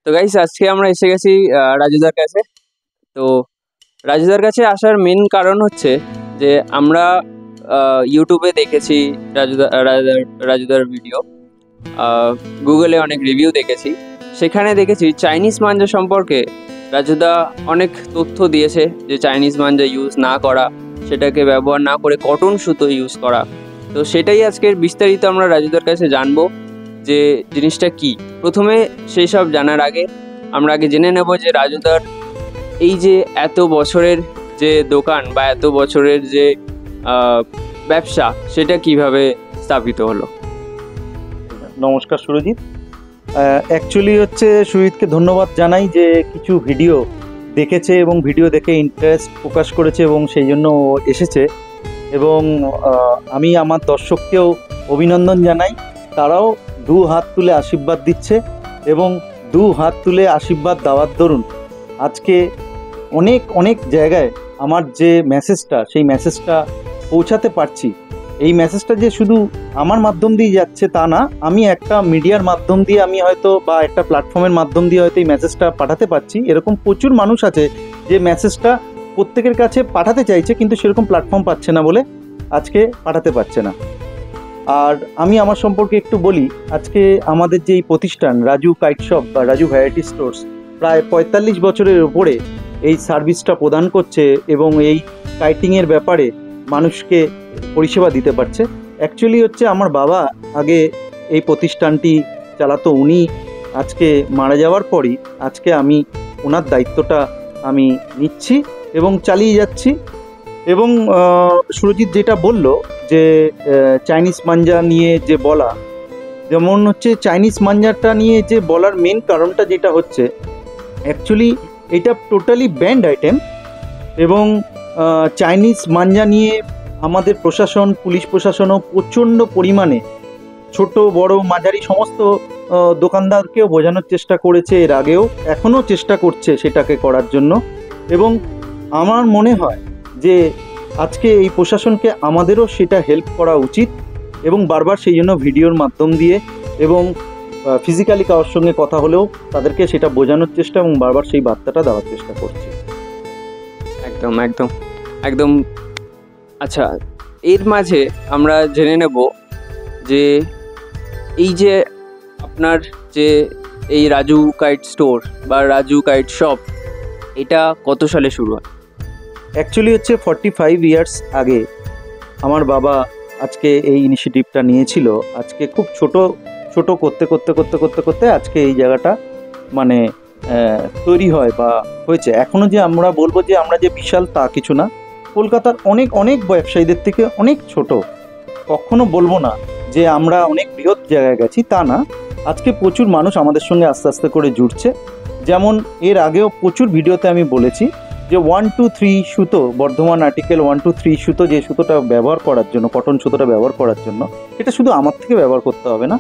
তো গাইস, আজকে আমরা এসে গেছি রাজুদার কাছে। তো রাজুদার কাছে আসার মেন কারণ হচ্ছে যে আমরা ইউটিউবে দেখেছি রাজুদার ভিডিও, গুগলে অনেক রিভিউ দেখেছি। সেখানে দেখেছি চাইনিজ মাঞ্জা সম্পর্কে রাজুদা অনেক তথ্য দিয়েছে, যে চাইনিজ মাঞ্জা ইউজ না করা, সেটাকে ব্যবহার না করে কটন সুতো ইউজ করা। তো সেটাই আজকের বিস্তারিত আমরা রাজুদার কাছে জানবো যে জিনিসটা কি। প্রথমে সেই সব জানার আগে আমরা জেনে নেব যে রাজুদার এই যে এত বছরের যে দোকান বা এত বছরের যে ব্যবসা, সেটা কিভাবে স্থাপিত হলো। নমস্কার সুরজিৎ। অ্যাকচুয়ালি হচ্ছে সুজিতকে ধন্যবাদ জানাই যে কিছু ভিডিও দেখেছে এবং ভিডিও দেখে ইন্টারেস্ট প্রকাশ করেছে এবং সেই জন্য এসেছে, এবং আমি আমার দর্শককেও অভিনন্দন জানাই। তারাও দু হাত তুলে আশীর্বাদ দিচ্ছে এবং দু হাত তুলে আশীর্বাদ দেওয়ার দরুন আজকে অনেক অনেক জায়গায় আমার যে মেসেজটা, সেই মেসেজটা পৌঁছাতে পারছি। এই মেসেজটা যে শুধু আমার মাধ্যম দিয়ে যাচ্ছে তা না, আমি একটা মিডিয়ার মাধ্যম দিয়ে আমি হয়তো বা একটা প্ল্যাটফর্মের মাধ্যম দিয়ে হয়তো এই মেসেজটা পাঠাতে পারছি। এরকম প্রচুর মানুষ আছে যে মেসেজটা প্রত্যেকের কাছে পাঠাতে চাইছে, কিন্তু সেরকম প্ল্যাটফর্ম পাচ্ছে না বলে আজকে পাঠাতে পারছে না। আর আমি আমার সম্পর্কে একটু বলি। আজকে আমাদের যে এই প্রতিষ্ঠান রাজু কাইট শপ বা রাজু ভ্যারাইটি স্টোর্স প্রায় ৪৫ বছরের উপরে এই সার্ভিসটা প্রদান করছে এবং এই কাইটিংয়ের ব্যাপারে মানুষকে পরিষেবা দিতে পারছে। অ্যাকচুয়ালি হচ্ছে আমার বাবা আগে এই প্রতিষ্ঠানটি চালাতো, উনি আজকে মারা যাওয়ার পরই আজকে আমি ওনার দায়িত্বটা আমি নিচ্ছি এবং চালিয়ে যাচ্ছি। এবং সুরজিৎ যেটা বলল যে চাইনিজ মাঞ্জা নিয়ে যে বলা, যেমন হচ্ছে চাইনিজ মাঞ্জাটা নিয়ে যে বলার মেন কারণটা যেটা হচ্ছে, অ্যাকচুয়ালি এটা টোটালি ব্যান্ড আইটেম এবং চাইনিজ মাঞ্জা নিয়ে আমাদের প্রশাসন, পুলিশ প্রশাসনও প্রচণ্ড পরিমাণে ছোট বড় মাঝারি সমস্ত দোকানদারকেও বোঝানোর চেষ্টা করেছে এর আগেও, এখনও চেষ্টা করছে সেটাকে করার জন্য। এবং আমার মনে হয় যে আজকে এই প্রশাসনকে আমাদেরও সেটা হেল্প করা উচিত এবং বারবার সেই জন্য ভিডিওর মাধ্যম দিয়ে এবং ফিজিক্যালি কারোর সঙ্গে কথা হলেও তাদেরকে সেটা বোঝানোর চেষ্টা এবং বারবার সেই বার্তাটা দেওয়ার চেষ্টা করছি। একদম একদম একদম। আচ্ছা, এর মাঝে আমরা জেনে নেব যে এই যে আপনার যে এই রাজু কাইট স্টোর বা রাজু কাইট শপ, এটা কত সালে শুরু হয়? অ্যাকচুয়ালি হচ্ছে 45 ইয়ার্স আগে আমার বাবা আজকে এই ইনিশিয়েটিভটা নিয়েছিল। আজকে খুব ছোট ছোট করতে করতে করতে করতে করতে আজকে এই জায়গাটা মানে তৈরি হয় বা হয়েছে। এখনও যে আমরা বলবো যে আমরা যে বিশাল, তা কিছু না। কলকাতার অনেক অনেক ব্যবসায়ীদের থেকে অনেক ছোট, কখনো বলবো না যে আমরা অনেক বৃহৎ জায়গায় গেছি, তা না। আজকে প্রচুর মানুষ আমাদের সঙ্গে আস্তে আস্তে করে জুড়ছে। যেমন এর আগেও প্রচুর ভিডিওতে আমি বলেছি যে 1 2 3 সুতো, বর্ধমান আর্টিকেল 1 2 3 সুতো, যে সুতোটা ব্যবহার করার জন্য, কটন সুতোটা ব্যবহার করার জন্য, এটা শুধু আমার থেকে ব্যবহার করতে হবে না।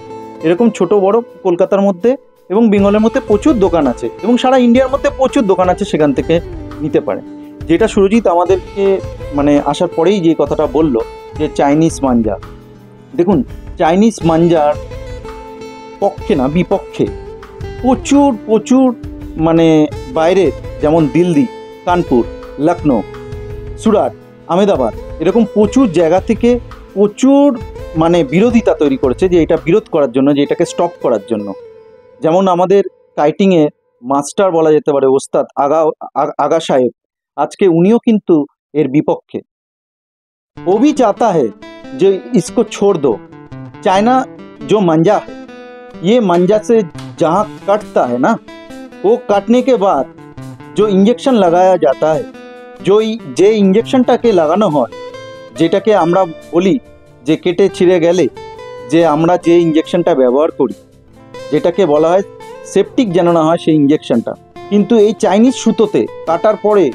এরকম ছোট বড় কলকাতার মধ্যে এবং বেঙ্গলের মধ্যে প্রচুর দোকান আছে এবং সারা ইন্ডিয়ার মধ্যে প্রচুর দোকান আছে, সেখান থেকে নিতে পারে। যেটা সুরজিৎ আমাদেরকে মানে আসার পরেই যে কথাটা বলল যে চাইনিজ মাঞ্জা, দেখুন চাইনিজ মাঞ্জার পক্ষে না, বিপক্ষে প্রচুর প্রচুর মানে বাইরে, যেমন দিল্লি, কানপুর, লখনৌ, সুরাট, আহমেদাবাদ, এরকম প্রচুর জায়গা থেকে প্রচুর মানে বিরোধিতা তৈরি করেছে যে এটা বিরোধ করার জন্য, যে এটাকে স্টপ করার জন্য। যেমন আমাদের কাইটিংয়ে মাস্টার বলা যেতে পারে, ওস্তাদ আগা সাহেব, আজকে উনিও কিন্তু এর বিপক্ষে। ও ভি চাহতা है जो इसको छोड़ दो। चाइना जो मंजा है, ये मंजा से जहाँ कटता है ना, वो काटने के बाद जो इंजेक्शन लगाया जाता है, যে ইঞ্জেকশনটাকে লাগানো হয়, যেটাকে আমরা বলি যে কেটে ছিঁড়ে গেলে যে আমরা যে ইঞ্জেকশনটা ব্যবহার করি, যেটাকে বলা হয় সেপটিক যেন না হয় সেই ইঞ্জেকশনটা, কিন্তু এই চাইনিজ সুতোতে কাটার পরে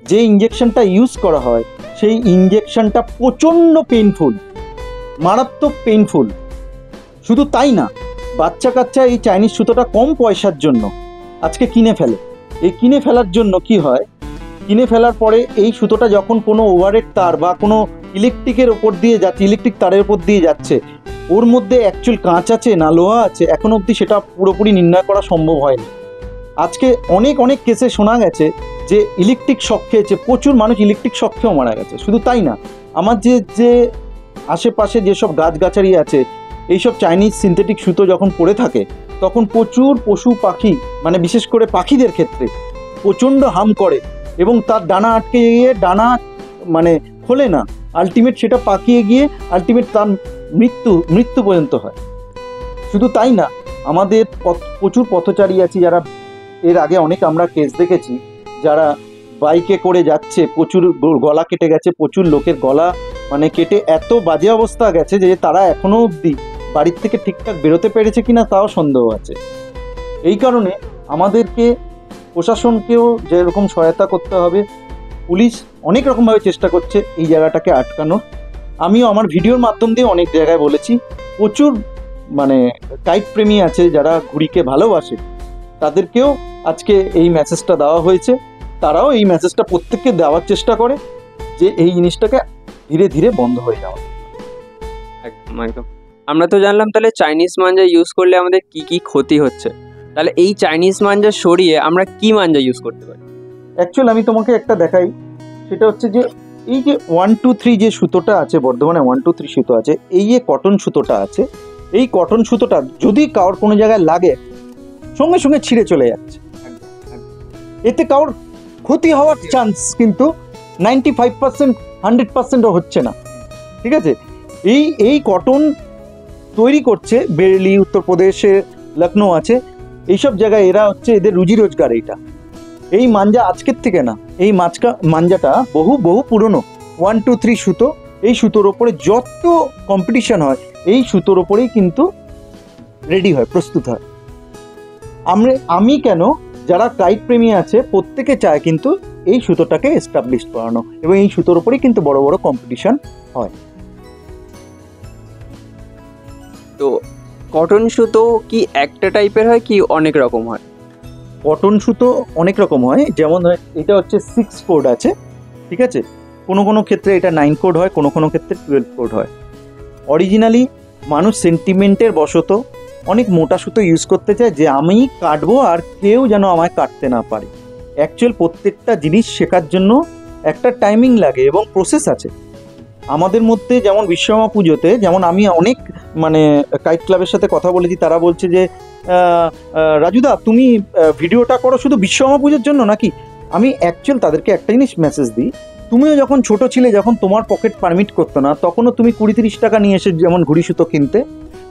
যে ইঞ্জেকশনটা ইউজ করা হয়, সেই ইঞ্জেকশনটা প্রচণ্ড পেইনফুল, মারাত্মক পেইনফুল। শুধু তাই না, বাচ্চা কাচ্চা এই চাইনিজ সুতোটা কম পয়সার জন্য আজকে কিনে ফেলে। এই কিনে ফেলার জন্য কি হয়, কিনে ফেলার পরে এই সুতোটা যখন কোনো ওভারহেড তার বা কোনো ইলেকট্রিকের ওপর দিয়ে যাচ্ছে, ইলেকট্রিক তারের ওপর দিয়ে যাচ্ছে, ওর মধ্যে অ্যাকচুয়াল কাঁচ আছে না লোহা আছে, এখনো অবধি সেটা পুরোপুরি নির্ণয় করা সম্ভব হয়নি। আজকে অনেক অনেক কেসে শোনা গেছে যে ইলেকট্রিক শক খেয়েছে, প্রচুর মানুষ ইলেকট্রিক শক খেয়েও মারা গেছে। শুধু তাই না, আমার যে আশেপাশে যেসব গাছগাছালি আছে, এইসব চাইনিজ সিনথেটিক সুতো যখন পড়ে থাকে তখন প্রচুর পশু পাখি, মানে বিশেষ করে পাখিদের ক্ষেত্রে প্রচণ্ড হার্ম করে এবং তার ডানা আটকে গিয়ে ডানা মানে খোলে না, আলটিমেট সেটা পাকিয়ে গিয়ে আলটিমেট তার মৃত্যু পর্যন্ত হয়। শুধু তাই না, আমাদের প্রচুর পথচারী আছে যারা, এর আগে অনেক আমরা কেস দেখেছি, যারা বাইকে করে যাচ্ছে, প্রচুর গলা কেটে গেছে, প্রচুর লোকের গলা মানে কেটে এত বাজে অবস্থা গেছে যে তারা এখনো অবধি বাড়ির থেকে ঠিকঠাক বেরোতে পেরেছে কিনা তাও সন্দেহ আছে। এই কারণে আমাদেরকে প্রশাসনকেও যেরকম সহায়তা করতে হবে, পুলিশ অনেক রকমভাবে চেষ্টা করছে এই জায়গাটাকে আটকানোর। আমিও আমার ভিডিওর মাধ্যম দিয়ে অনেক জায়গায় বলেছি, প্রচুর মানে কাইট প্রেমী আছে যারা ঘুড়িকে ভালোবাসে, তাদেরকেও আজকে এই মেসেজটা দেওয়া হয়েছে। তারাও এই মেসেজটা প্রত্যেককে দেওয়ার চেষ্টা করে যে এই জিনিসটাকে ধীরে ধীরে বন্ধ হয়ে যাওয়া। একদম একদম। আমরা তো জানলাম তাহলে চাইনিজ মাঞ্জা ইউজ করলে আমাদের কি কি ক্ষতি হচ্ছে, তাহলে এই চাইনিজ মাঞ্জা সরিয়ে আমরা কি মাঞ্জা ইউজ করতে পারি? অ্যাকচুয়াল আমি তোমাকে একটা দেখাই, সেটা হচ্ছে যে এই যে 1 2 3 যে সুতোটা আছে, বর্ধমানে 1 2 3 সুতো আছে, এই যে কটন সুতোটা আছে, এই কটন সুতোটা যদি কারোর কোনো জায়গায় লাগে সঙ্গে সঙ্গে ছিঁড়ে চলে যাচ্ছে। এতে কারোর ক্ষতি হওয়ার চান্স কিন্তু 95% 100%ও হচ্ছে না। ঠিক আছে, এই কটন তৈরি করছে বেরেলি, উত্তরপ্রদেশে লখনৌ আছে, এইসব জায়গায় এরা হচ্ছে এদের রুজি রোজগার। এই মাঞ্জা আজকের থেকে না, এই মাঞ্জাটা বহু বহু পুরনো 1 2 3 সুতো। এই সুতোর ওপরে যত কম্পিটিশন হয় এই সুতোর ওপরেই কিন্তু রেডি হয়, প্রস্তুত হয়। আমি কেন, যারা কাইট প্রেমী আছে প্রত্যেকে চায় কিন্তু এই সুতোটাকে এস্টাবলিশ করানো, এবং এই সুতোর ওপরেই কিন্তু বড় বড় কম্পিটিশন হয়। তো কটন সুতো কি একটা টাইপের হয় কি অনেক রকম হয়? কটন সুতো অনেক রকম হয়, যেমন এটা হচ্ছে 6 কোড আছে, ঠিক আছে, কোনো কোনো ক্ষেত্রে এটা 9 কোড হয়, কোনো কোনো ক্ষেত্রে 12 কোড হয়। অরিজিনালি মানুষ সেন্টিমেন্টের বশত অনেক মোটা সুতো ইউজ করতে চায় যে আমি কাটবো আর কেউ যেন আমায় কাটতে না পারে। অ্যাকচুয়াল প্রত্যেকটা জিনিস শেখার জন্য একটা টাইমিং লাগে এবং প্রসেস আছে। আমাদের মধ্যে যেমন বিশ্বকর্মা পুজোতে, যেমন আমি অনেক মানে কাইট ক্লাবের সাথে কথা বলেছি, তারা বলছে যে রাজুদা তুমি ভিডিওটা করো শুধু বিশ্বকর্মা পুজোর জন্য নাকি? আমি অ্যাকচুয়াল তাদেরকে একটা জিনিস মেসেজ দিই, তুমিও যখন ছোট ছিলে, যখন তোমার পকেট পারমিট করতো না, তখনও তুমি 20-30 টাকা নিয়ে এসে যেমন ঘুড়ি সুতো কিনতে।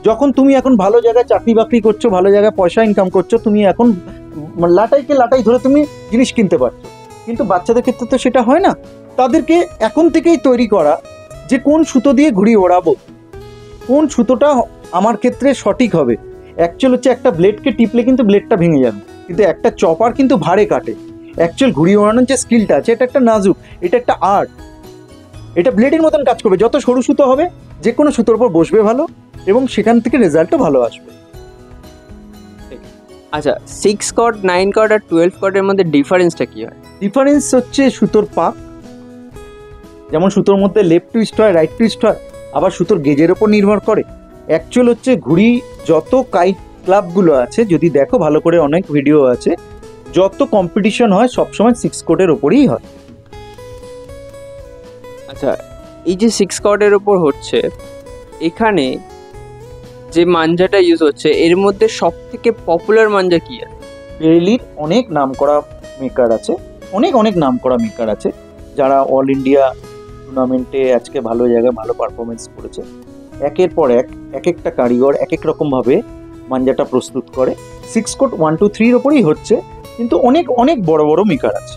যখন তুমি এখন ভালো জায়গায় চাকরি বাকরি করছো, ভালো জায়গায় পয়সা ইনকাম করছো, তুমি এখন লাটাইকে লাটাই ধরে তুমি জিনিস কিনতে পারছো। কিন্তু বাচ্চাদের ক্ষেত্রে তো সেটা হয় না। তাদেরকে এখন থেকেই তৈরি করা যে কোন সুতো দিয়ে ঘুড়ি ওড়াবো, কোন সুতোটা আমার ক্ষেত্রে সঠিক হবে। অ্যাকচুয়াল হচ্ছে একটা ব্লেডকে টিপলে কিন্তু ব্লেডটা ভেঙে যাবে, কিন্তু একটা চপার কিন্তু ভারে কাটে। অ্যাকচুয়াল ঘুড়ি ওড়ানোর যে স্কিলটা আছে, এটা একটা নাজুক, এটা একটা আর্ট, এটা ব্লেডের মতন কাজ করবে। যত সরু সুতো হবে যে কোনো সুতোর উপর বসবে ভালো, এবং সেখান থেকে রেজাল্টও ভালো আসবে। আচ্ছা, 6 কর্ড, 9 কর্ড আর 12 কর্ডের মধ্যে ডিফারেন্সটা কি হয়? ডিফারেন্স হচ্ছে সুতোর পাক, যেমন সুতোর মধ্যে লেফট টুইস্ট হয়, রাইট টুইস্ট হয়, আবার সুতোর গেজের ওপর নির্ভর করে। অ্যাকচুয়াল হচ্ছে ঘুড়ি যত কাইট ক্লাবগুলো আছে, যদি দেখো ভালো করে, অনেক ভিডিও আছে, যত কম্পিটিশন হয় সবসময় 6 কোডের ওপরেই হয়। আচ্ছা, এই যে 6 কর্ডের ওপর হচ্ছে, এখানে যে মাঞ্জাটা ইউজ হচ্ছে এর মধ্যে সব থেকে পপুলার মাঞ্জা কি আছে? বেরেলির অনেক নাম করা মেকার আছে, অনেক নাম করা মেকার আছে, যারা অল ইন্ডিয়া টুর্নামেন্টে আজকে ভালো জায়গায় ভালো পারফরমেন্স করেছে। একের পর এক একটা কারিগর এক এক রকমভাবে মাঞ্জাটা প্রস্তুত করে। 6 কোড 1 2 3 ওপরেই হচ্ছে, কিন্তু অনেক বড় বড় মেকার আছে,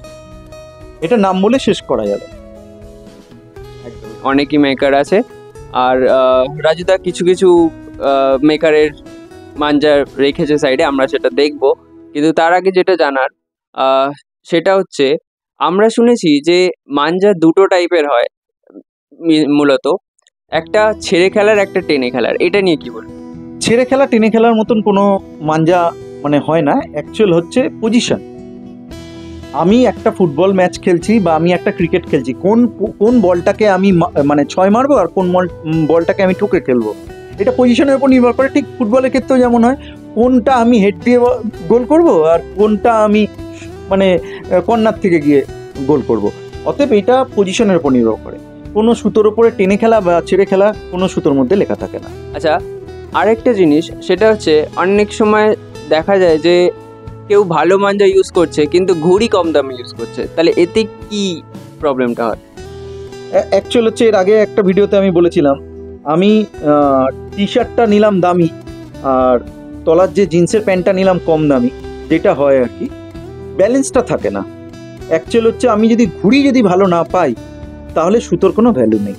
এটা নাম বলে শেষ করা যাবে। অনেকই মেকার আছে। আর রাজুদা কিছু কিছু মেকারের মাঞ্জা রেখেছে সাইডে, আমরা সেটা দেখব। কিন্তু তার আগে যেটা জানার সেটা হচ্ছে, আমরা শুনেছি যে মাঞ্জা দুটো টাইপের হয় মূলত, একটা ছেড়ে খেলার, একটা টেনে খেলার। এটা নিয়ে কি বলবো? ছেড়ে খেলা টেনে খেলার মতন কোনো মাঞ্জা মানে হয় না। অ্যাকচুয়াল হচ্ছে পজিশন। আমি একটা ফুটবল ম্যাচ খেলছি বা আমি একটা ক্রিকেট খেলছি, কোন বলটাকে আমি মানে 6 মারবো আর কোন বলটাকে আমি ঠুকে খেলবো, এটা পজিশনের উপর নির্ভর করে। ঠিক ফুটবলের ক্ষেত্রেও যেমন হয়, কোনটা আমি হেড দিয়ে গোল করব আর কোনটা আমি মানে কর্নার থেকে গিয়ে গোল করব। অতএব এটা পজিশনের উপর নির্ভর করে, কোনো সুতোর উপরে টেনে খেলা বা ছেড়ে খেলা কোনো সুতোর মধ্যে লেখা থাকে না। আচ্ছা, আরেকটা জিনিস সেটা হচ্ছে অনেক সময় দেখা যায় যে কেউ ভালো মাঞ্জা ইউজ করছে কিন্তু ঘুড়ি কম দামে ইউজ করছে, তাহলে এতে কি প্রবলেমটা হয়? অ্যাকচুয়াল হচ্ছে এর আগে একটা ভিডিওতে আমি বলেছিলাম, আমি টি শার্টটা নিলাম দামি আর তলার যে জিন্সের প্যান্টটা নিলাম কম দামি, যেটা হয় আর কি ব্যালেন্সটা থাকে না। অ্যাকচুয়াল হচ্ছে আমি যদি ঘুড়ি যদি ভালো না পাই তাহলে সুতোর কোনো ভ্যালু নেই।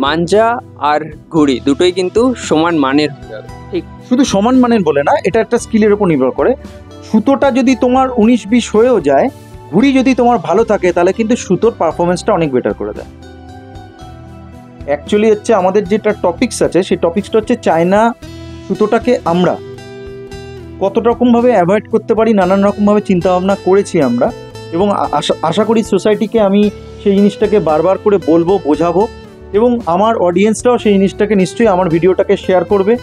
মাঞ্জা আর ঘুড়ি দুটোই কিন্তু সমান মানের হতে হবে, ঠিক? শুধু সমান মানের বলে না, এটা একটা স্কিলের উপর নির্ভর করে। সুতোটা যদি তোমার 19-20 হয়েও যায়, ঘুড়ি যদি তোমার ভালো থাকে তাহলে কিন্তু সুতোর পারফরমেন্সটা অনেক বেটার করে দেয়। অ্যাকচুয়ালি হচ্ছে আমাদের যেটা টপিকস আছে সেই টপিকসটা হচ্ছে চায়না সুতোটাকে আমরা কত রকমভাবে অ্যাভয়েড করতে পারি, নানান রকমভাবে চিন্তাভাবনা করেছি আমরা, এবং আশা করি সোসাইটিকে আমি সেই জিনিসটাকে বারবার করে বলবো, বোঝাবো, এবং আমার অডিয়েন্সরাও সেই জিনিসটাকে নিশ্চয়ই আমার ভিডিওটাকে শেয়ার করবে।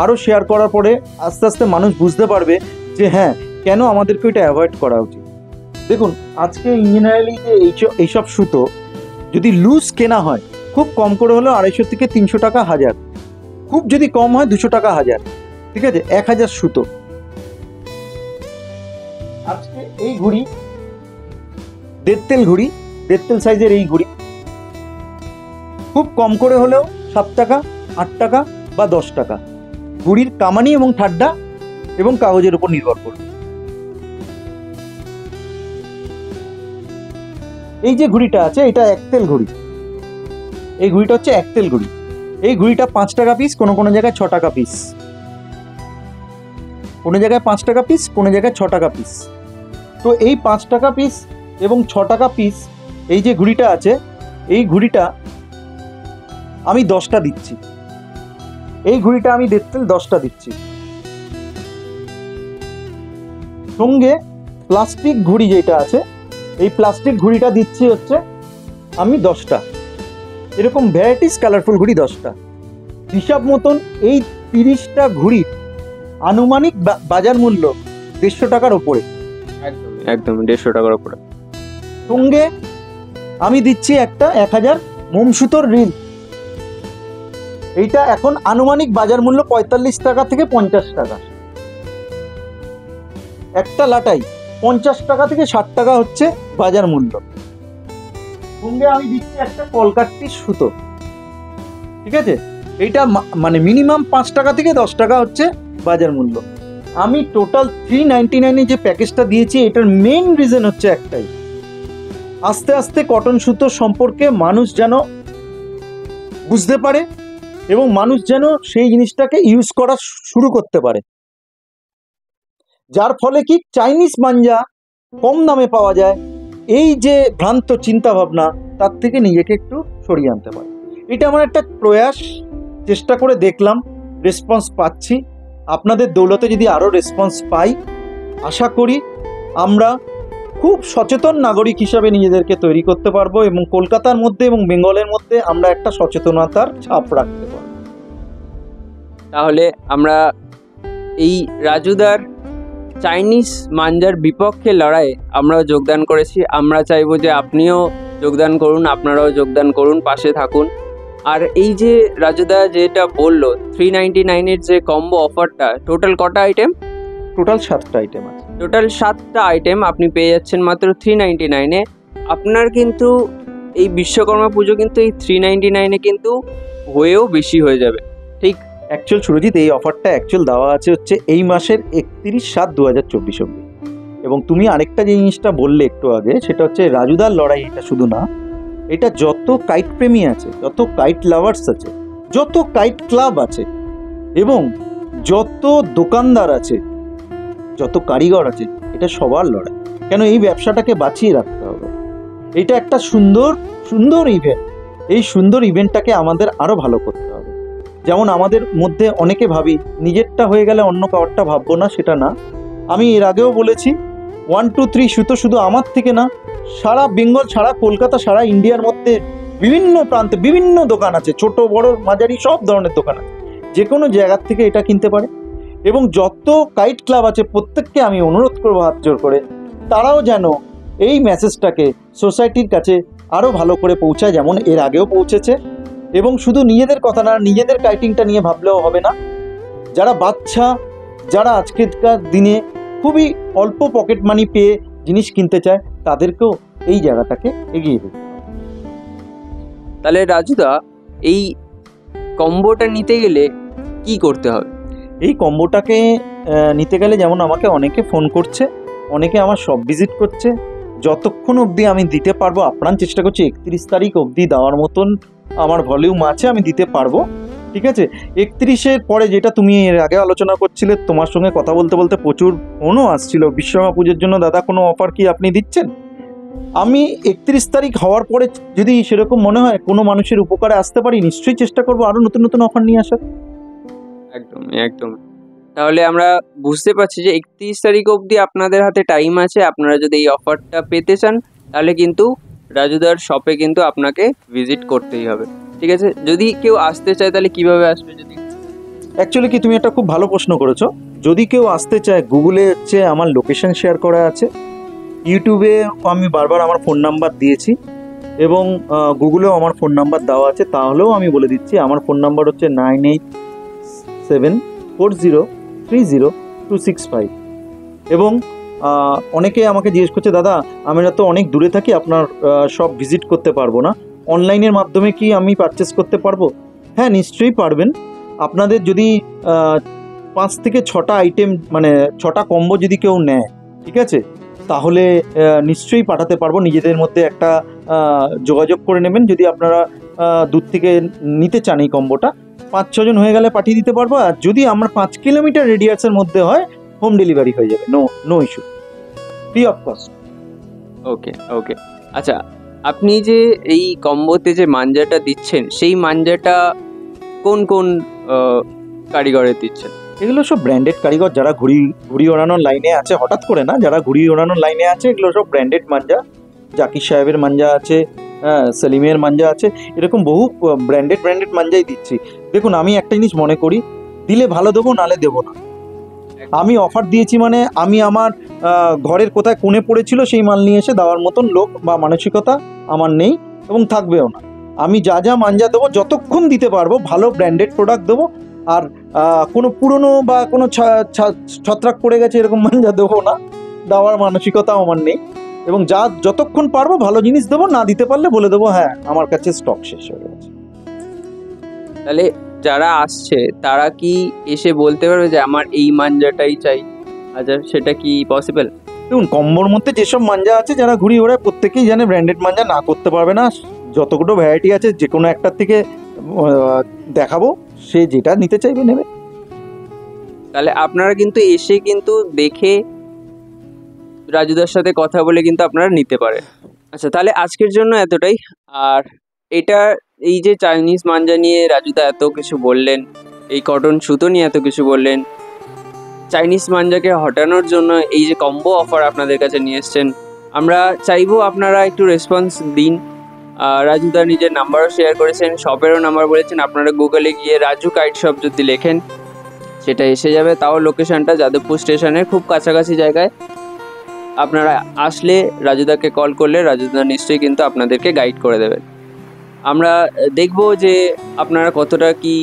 আরও শেয়ার করার পরে আস্তে আস্তে মানুষ বুঝতে পারবে যে হ্যাঁ, কেন আমাদেরকে ওইটা অ্যাভয়েড করা উচিত। দেখুন, আজকে ইঞ্জিনিয়ারিং এইসব সুতো যদি লুজ কেনা হয়, খুব কম করে হলেও 250 থেকে 300 টাকা হাজার, খুব যদি কম হয় 200 টাকা হাজার, ঠিক আছে, 1000 সুতো। আজকে এই ঘুড়ি দেড়তেল ঘুড়ি, দেড়তেল সাইজের এই ঘুড়ি খুব কম করে হলেও 7 টাকা, 8 টাকা বা 10 টাকা, ঘুড়ির কামানি এবং ঠাড্ডা এবং কাগজের উপর নির্ভর করবে। এই যে ঘুড়িটা আছে এটা একতেল ঘুড়ি, এই ঘুড়িটা হচ্ছে একতেল ঘুড়ি। এই ঘুড়িটা 5 টাকা পিস, কোনো কোনো জায়গায় 6 টাকা পিস, কোনো জায়গায় 5 টাকা পিস, কোনো জায়গায় 6 টাকা পিস। তো এই 5 টাকা পিস এবং 6 টাকা পিস এই যে ঘুড়িটা আছে, এই ঘুড়িটা আমি 10টা দিচ্ছি, এই ঘুড়িটা আমি দেড়তেল 10টা দিচ্ছি। সঙ্গে প্লাস্টিক ঘুড়ি যেটা আছে, এই প্লাস্টিক ঘুড়িটা দিচ্ছি হচ্ছে আমি 10টা, এরকম ভ্যারাইটিস কালারফুল ঘুড়ি 10টা। হিসাব মতন এই 30টা ঘুড়ির আনুমানিক বাজার মূল্য 150 টাকার ওপরে, একদম 150 টাকার উপরে। সঙ্গে আমি দিচ্ছি একটা 1000 মোম সুতোর রিল, এইটা এখন আনুমানিক বাজার মূল্য 45 টাকা থেকে 50 টাকা। একটা লাটাই 50 টাকা থেকে 60 টাকা হচ্ছে বাজার মূল্য। সঙ্গে আমি দিচ্ছি একটা কলকাট্টির সুতো, ঠিক আছে, এইটা মানে মিনিমাম 5 টাকা থেকে 10 টাকা হচ্ছে বাজার মূল্য। আমি টোটাল 399 যে প্যাকেজটা দিয়েছি, এটার মেইন রিজন হচ্ছে একটাই, আস্তে আস্তে কটন সুতো সম্পর্কে মানুষ যেন বুঝতে পারে এবং মানুষ যেন সেই জিনিসটাকে ইউজ করা শুরু করতে পারে, যার ফলে কি চাইনিজ মাঞ্জা কম দামে পাওয়া যায়, এই যে ভ্রান্ত চিন্তা ভাবনা তার থেকে নিজেকে একটু সরিয়ে আনতে পারে। এটা আমার একটা প্রয়াস, চেষ্টা করে দেখলাম, রেসপন্স পাচ্ছি। আপনাদের দৌলতে যদি আরও রেসপন্স পাই, আশা করি আমরা খুব সচেতন নাগরিক হিসাবে নিজেদেরকে তৈরি করতে পারবো এবং কলকাতার মধ্যে এবং বেঙ্গলের মধ্যে আমরা একটা সচেতনতার ছাপ রাখতে পারবো। তাহলে আমরা এই রাজুদার চাইনিজ মাঞ্জার বিপক্ষে লড়াইয়ে আমরাও যোগদান করেছি। আমরা চাইবো যে আপনিও যোগদান করুন, আপনারাও যোগদান করুন, পাশে থাকুন। আর এই যে রাজুদা যেটা বললো 399-এর যে কম্বো অফারটা, টোটাল কটা আইটেম? টোটাল 7টা আইটেম আছে। টোটাল 7টা আইটেম আপনি পেয়ে যাচ্ছেন মাত্র 399-এ। আপনার কিন্তু এই বিশ্বকর্মা পুজো কিন্তু এই 399-এ কিন্তু হয়েও বেশি হয়ে যাবে, ঠিক? অ্যাকচুয়াল সুরজিৎ, এই অফারটা অ্যাকচুয়াল দেওয়া আছে হচ্ছে এই মাসের 31/7/2024 অবধি। এবং তুমি আরেকটা যে জিনিসটা বললে একটু আগে, সেটা হচ্ছে রাজুদার লড়াই এটা শুধু না, এটা যত কাইট প্রেমী আছে, যত কাইট লাভার্স আছে, যত কাইট ক্লাব আছে এবং যত দোকানদার আছে, যত কারিগর আছে, এটা সবার লড়াই। কেন এই ব্যবসাটাকে বাঁচিয়ে রাখতে হবে। এটা একটা সুন্দর সুন্দর ইভেন্ট, এই সুন্দর ইভেন্টটাকে আমাদের আরও ভালো করতে হবে। যেমন আমাদের মধ্যে অনেকে ভাবি নিজেরটা হয়ে গেলে অন্য কারোরটা ভাববো না, সেটা না। আমি এর আগেও বলেছি 1 2 3 সুতো শুধু আমার থেকে না, সারা বেঙ্গল, সারা কলকাতা, সারা ইন্ডিয়ার মধ্যে বিভিন্ন প্রান্তে বিভিন্ন দোকান আছে, ছোট বড় মাঝারি সব ধরনের দোকান আছে। যে কোনো জায়গার থেকে এটা কিনতে পারে। এবং যত কাইট ক্লাব আছে প্রত্যেককে আমি অনুরোধ করবো হাত জোর করে, তারাও যেন এই মেসেজটাকে সোসাইটির কাছে আরও ভালো করে পৌঁছায়, যেমন এর আগেও পৌঁছেছে। এবং শুধু নিজেদের কথা না, নিজেদের কাইটিংটা নিয়ে ভাবলেও হবে না, যারা বাচ্চা, যারা আজকেরকার দিনে খুবই অল্প পকেট মানি পেয়ে জিনিস কিনতে চায়, তাদেরকেও এই জায়গাটাকে এগিয়ে দেবে। তাহলে রাজুদা, এই কম্বোটা নিতে গেলে কি করতে হবে? এই কম্বোটাকে নিতে গেলে যেমন আমাকে অনেকে ফোন করছে, অনেকে আমার শপ ভিজিট করছে, যতক্ষণ অবধি আমি দিতে পারবো আপ্রাণ চেষ্টা করছি 31 তারিখ অবধি দেওয়ার মতন আমার ভলিউম আছে, আমি দিতে পারবো। ঠিক আছে, 31-এর পরে যেটা তুমি এর আগে আলোচনা করছিলে, তোমার সঙ্গে কথা বলতে বলতে প্রচুর ফোনও আসছিল বিশ্বকর্মা পুজোর জন্য, দাদা কোনো অফার কি আপনি দিচ্ছেন? আমি 31 তারিখ হওয়ার পরে যদি সেরকম মনে হয় কোনো মানুষের উপকারে আসতে পারি, নিশ্চয়ই চেষ্টা করবো আরও নতুন নতুন অফার নিয়ে আসার। একদম একদম। তাহলে আমরা বুঝতে পারছি যে 31 তারিখ অবধি আপনাদের হাতে টাইম আছে। আপনারা যদি এই অফারটা পেতে চান তাহলে কিন্তু রাজুদার শপে কিন্তু আপনাকে ভিজিট করতেই হবে। ঠিক আছে, যদি কেউ আসতে চায় তাহলে কিভাবে আসবে? যদি অ্যাকচুয়ালি কি, তুমি একটা খুব ভালো প্রশ্ন করেছো। যদি কেউ আসতে চায়, গুগলে হচ্ছে আমার লোকেশন শেয়ার করা আছে, ইউটিউবে আমি বারবার আমার ফোন নাম্বার দিয়েছি, এবং গুগলেও আমার ফোন নাম্বার দেওয়া আছে। তাহলেও আমি বলে দিচ্ছি, আমার ফোন নাম্বার হচ্ছে 9874030265। এবং অনেকে আমাকে জিজ্ঞেস করছে, দাদা আমরা তো অনেক দূরে থাকি, আপনার সব ভিজিট করতে পারবো না, অনলাইনের মাধ্যমে কি আমি পারচেস করতে পারবো? হ্যাঁ, নিশ্চয়ই পারবেন। আপনাদের যদি 5 থেকে 6টা আইটেম, মানে 6টা কম্বো যদি কেউ নেয়, ঠিক আছে, তাহলে নিশ্চয়ই পাঠাতে পারবো। নিজেদের মধ্যে একটা যোগাযোগ করে নেবেন, যদি আপনারা দূর থেকে নিতে চান এই কম্বোটা। 5-6 জন হয়ে গেলে পাঠিয়ে দিতে পারবো। আর যদি আমার 5 কিলোমিটার রেডিয়াসের মধ্যে হয়, হোম ডেলিভারি হয়ে যাবে, no issue, free of cost. Okay okay. আচ্ছা, আপনি যে এই কম্বোতে যে মাঞ্জাটা দিচ্ছেন, সেই মাঞ্জাটা কোন কোন কারিগরের দিচ্ছেন? এগুলো সব ব্র্যান্ডেড কারিগর, যারা ঘুড়ি ওড়ানোর লাইনে আছে, হঠাৎ করে না, যারা ঘুড়ি ওড়ানোর লাইনে আছে, এগুলো সব ব্র্যান্ডেড মাঞ্জা। জাকির সাহেবের মাঞ্জা আছে, সেলিমের মাঞ্জা আছে, এরকম বহু ব্র্যান্ডেড মাঞ্জাই দিচ্ছি। দেখুন, আমি একটা জিনিস মনে করি, দিলে ভালো দেবো, নালে দেবো না। আমি অফার দিয়েছি মানে আমি আমার ঘরের কোথায় কোণে পড়েছিল সেই মাল নিয়ে এসে দেওয়ার মতন লোক বা মানসিকতা আমার নেই, এবং থাকবেও না। আমি যা যা মাঞ্জা দেবো, যতক্ষণ দিতে পারবো ভালো ব্র্যান্ডেড প্রোডাক্ট দেবো। আর কোনো পুরনো বা কোনো ছত্রাক পড়ে গেছে এরকম মাঞ্জা দেবো না, দেওয়ার মানসিকতাও আমার নেই। এবং যতক্ষণ পারবো ভালো জিনিস দেবো, না দিতে পারলে বলে দেবো হ্যাঁ আমার কাছে স্টক শেষ হয়ে গেছে। তাহলে যারা আসছে তারা কি এসে বলতে পারবে যে আমার এই মাঞ্জাটাই চাই? আচ্ছা, সেটা কি পসিবল? দেখুন, কম্বোর মধ্যে যেসব মাঞ্জা আছে, যারা ঘুড়ি ওড়ায় প্রত্যেকেই জানে ব্র্যান্ডেড মাঞ্জা না করতে পারবে না। যতগুলো ভ্যারাইটি আছে, যে কোনো একটার থেকে দেখাবো, সে যেটা নিতে চাইবে নেবে। তাহলে আপনারা কিন্তু এসে কিন্তু দেখে রাজুদার সাথে কথা বলে কিন্তু আপনারা নিতে পারেন। আচ্ছা, তাহলে আজকের জন্য এতটাই। আর এটা, এই যে চাইনিজ মাঞ্জা নিয়ে রাজুদা এত কিছু বললেন, এই কটন সুতো নিয়ে এত কিছু বললেন, চাইনিজ মাঞ্জাকে হটানোর জন্য এই যে কম্বো অফার আপনাদের কাছে নিয়ে এসছেন, আমরা চাইবো আপনারা একটু রেসপন্স দিন। রাজুদা নিজের নাম্বারও শেয়ার করেছেন, শপেরও নাম্বার বলেছেন। আপনারা গুগলে গিয়ে রাজু কাইট শপ যদি লেখেন, সেটা এসে যাবে। তাও লোকেশনটা যাদবপুর স্টেশনের খুব কাছাকাছি জায়গায়। আপনারা আসলে রাজুদাকে কল করলে রাজুদা নিশ্চয়ই কিন্তু আপনাদেরকে গাইড করে দেবেন। আমরা দেখব যে আপনারা কতটা কি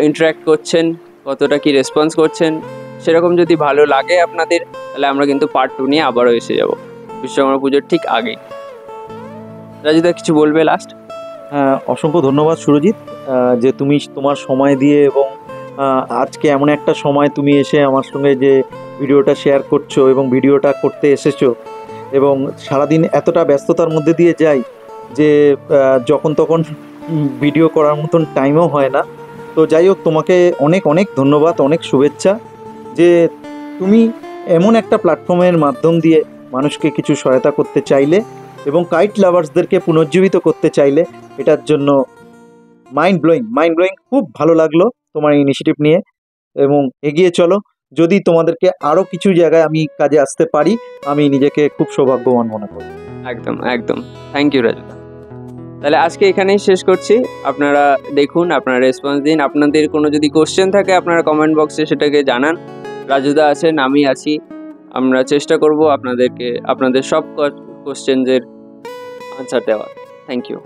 ইন্টারাক্ট করছেন, কতটা কি রেসপন্স করছেন। সেরকম যদি ভালো লাগে আপনাদের, তাহলে আমরা কিন্তু পার্ট 2 নিয়ে আবারও এসে যাব বিশ্বকর্মা পুজোর ঠিক আগেই। রাজুদা, কিছু বলবে লাস্ট? হ্যাঁ, অসংখ্য ধন্যবাদ সুরজিৎ, যে তুমি তোমার সময় দিয়ে এবং আজকে এমন একটা সময় তুমি এসে আমার সঙ্গে যে ভিডিওটা শেয়ার করছো এবং ভিডিওটা করতে এসেছো, এবং সারাদিন এতটা ব্যস্ততার মধ্যে দিয়ে যাই যে যখন তখন ভিডিও করার মতন টাইমও হয় না। তো যাই হোক, তোমাকে অনেক অনেক ধন্যবাদ, অনেক শুভেচ্ছা যে তুমি এমন একটা প্ল্যাটফর্মের মাধ্যম দিয়ে মানুষকে কিছু সহায়তা করতে চাইলে এবং কাইট লাভার্সদেরকে পুনর্জীবিত করতে চাইলে। এটার জন্য মাইন্ড ব্লোয়িং, খুব ভালো লাগলো তোমার ইনিশিয়েটিভ নিয়ে, এবং এগিয়ে চলো। যদি তোমাদেরকে আরও কিছু জায়গায় আমি কাজে আসতে পারি, আমি নিজেকে খুব সৌভাগ্যবান মনে করি। একদম একদম। থ্যাংক ইউ রাজুদা। তাহলে আজকে এখানেই শেষ করছি। আপনারা দেখুন, আপনারা রেসপন্স দিন। আপনাদের কোনো যদি কোশ্চেন থাকে আপনারা কমেন্ট বক্সে সেটাকে জানান। রাজুদা আছেন, আমি আছি, আমরা চেষ্টা করব আপনাদের সব কোশ্চেনদের আনসার দেওয়ার। Thank you.